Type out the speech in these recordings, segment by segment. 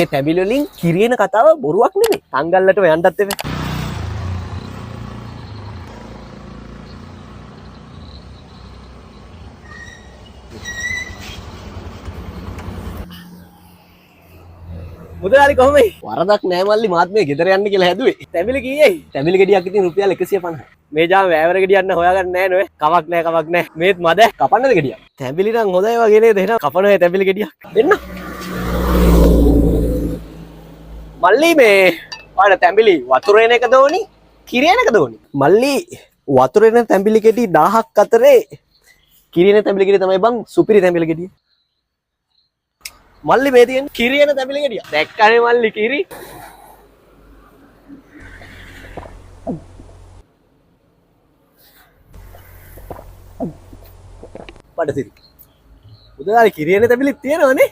මේ තැඹිලි වලින් කිරියන කතාව බොරුවක් නෙමෙයි. තංගල්ලටම යන්නත් එපේ. මුදලාලි කොහොමයි? වරදක් නෑ මල්ලි මාත් මේ ගෙදර යන්න කියලා හැදුවේ. තැඹිලි කීයයි? තැඹිලි ගෙඩියක් ඉතින් රුපියල් 150. මේ ජාම වෑවර ගෙඩියක් හොයාගන්න නෑ නෝ. කමක් නෑ. මේත් මද කපන්නද ගෙඩියක්? තැඹිලි නම් හොඳයි වගේ නේද? එහෙනම් කපනවා තැඹිලි ගෙඩියක්. දෙන්න. මල්ලි මේ ඔයාලා තැඹිලි වතුරේන එකද ඕනි? කිරියන එකද ඕනි? මල්ලි වතුරේන තැඹිලි ගෙඩි 1000ක් අතරේ කිරියන තැඹිලි ගෙඩිය තමයි බං සුපිරි තැඹිලි ගෙඩිය. මල්ලි මේ තියෙන කිරියන තැඹිලි ගෙඩිය. දැක්කනේ මල්ලි කිරි. පඩසිරි. උදේට කිරියන තැඹිලි තියෙනවනේ.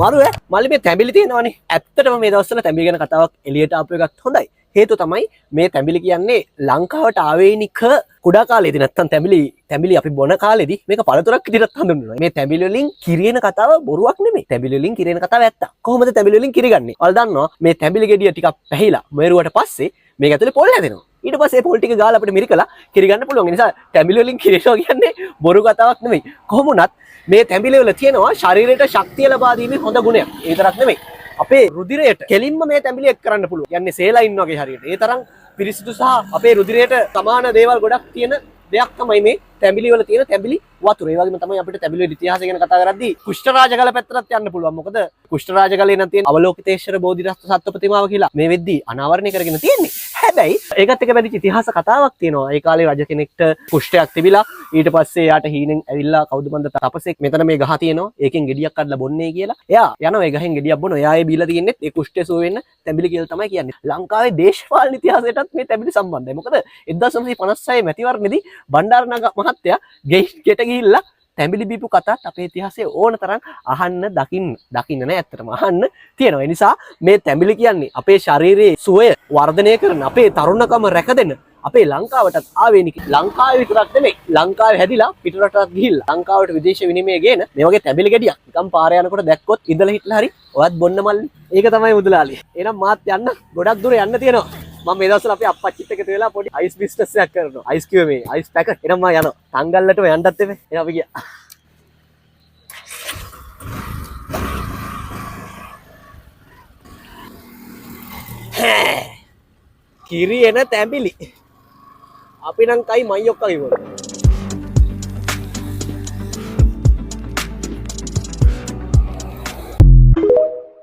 මාරු ඈ මල්ලි මේ තැඹිලි තියෙනවනේ. ඇත්තටම මේ දවස්වල තැඹිලි ගැන කතාවක් එළියට ආපු එකක් හොඳයි. හේතුව තමයි මේ තැඹිලි කියන්නේ ලංකාවට ආවේනික කුඩා කාලේදී නැත්තම් තැඹිලි අපි බොන කාලේදී මේක පළතුරක් විදිහට හඳුන්වනවා. මේ තැඹිලි වලින් කිරියන කතාව බොරුවක් නෙමෙයි. තැඹිලි වලින් කිරියන කතාව ඇත්ත. කොහොමද තැඹිලි වලින් කිරි ගන්නෙ? ඔයාලා දන්නවා මේ තැඹිලි ගෙඩිය ටිකක් පැහිලා මෙරුවට පස්සේ මේක ඇතුලේ පොල් හැදෙනවා. ඊට පස්සේ පොල් ටික ගාලා අපිට මිරිකලා කිරි ගන්න පුළුවන්. ඒ නිසා තැඹිලි වලින් කිරිනවා කියන්නේ බොරු කතාවක් නෙමෙයි. කොහොම වුණත් මේ තැඹිලි වල තියෙනවා ශරීරයට ශක්තිය ලබා දීමේ හොඳ ගුණයක්. ඒ විතරක් නෙමෙයි. අපේ රුධිරයට කෙලින්ම මේ තැඹිලි එක් කරන්න පුළුවන්. යන්නේ සේලයින් වගේ හරියට. ඒ තරම් පිරිසිදු සහ අපේ රුධිරයට සමාන දේවල් ගොඩක් තියෙන දෙයක් තමයි මේ තැඹිලි වල තියෙන තැඹිලි වතුර. ඒ වගේම තමයි අපිට තැඹිලි වල ඉතිහාසය ගැන කතා කරද්දී කුෂ්ඨ රාජගල පැත්තටත් යන්න පුළුවන්. මොකද කුෂ්ඨ රාජගලේ නම් තියෙන අවලෝකිතේශ්වර බෝධිසත්ව සත්ව ප්‍රතිමාව කියලා මේ වෙද්දී අනාවරණය කරගෙන තියෙන්නේ. හැබැයි ඒකත් එක්ක බැඳිච්ච ඉතිහාස කතාවක් තියෙනවා. ඒ කාලේ රජ කෙනෙක්ට කුෂ්ඨයක් තිබිලා ඊට පස්සේ යාට හීනෙන් ඇවිල්ලා කවුද මන්ද තපසෙක් මෙතන මේ ගහ තියෙනවා. ඒකෙන් ගෙඩියක් අදලා බොන්නේ කියලා. එයා යනවා ඒ ගහෙන් ගෙඩියක් බොනවා. එයා ඒ බීලා තියෙන්නේ ඒ කුෂ්ඨය සුව වෙන්න තැඹිලි කියලා තමයි කියන්නේ. ලංකාවේ දේශපාලන ඉතිහාසයටත් මේ තැඹිලි සම්බන්ධයි. මොකද 1956 මැතිවරණයේදී බණ්ඩාරනායක මහත්තයා ගෙට ගිහිල්ලා තැඹිලි බීපු කතාත් අපේ ඉතිහාසයේ ඕන තරම් අහන්න දකින්න නෑ ඇත්තටම අහන්න තියෙනවා. ඒ නිසා මේ තැඹිලි කියන්නේ අපේ ශරීරයේ සුවය වර්ධනය කරන අපේ තරුණකම රැකදෙන අපේ ලංකාවටත් ආවේනික. ලංකාවේ විතරක් නෙමෙයි ලංකාවේ හැදිලා පිටරටට ගිහිල්ලා ලංකාවට විදේශ විනිමය ගේන මේ වගේ තැඹිලි ගෙඩියක් නිකන් පාරේ යනකොට දැක්කොත් ඉඳලා හිටලා හරි ඔයත් බොන්න මල්ලි. ඒක තමයි මුදලාලි. එහෙනම් මාත් යන්න ගොඩක් දුර යන්න තියෙනවා. මම මේ දවස්වල අපේ අප්පච්චිත් එක්ක වෙලා පොඩි අයිස් බිස්නස් එකක් කරනවා. අයිස් කිව්වේ මේ අයිස් පැකට්. එහෙනම් මම යනවා. තංගල්ලටම යන්නත් එපේ. එහෙනම් අපි ගියා. කිරි එන තැඹිලි. අපි නම් කයි මයියොක්කා කිව්වොත්.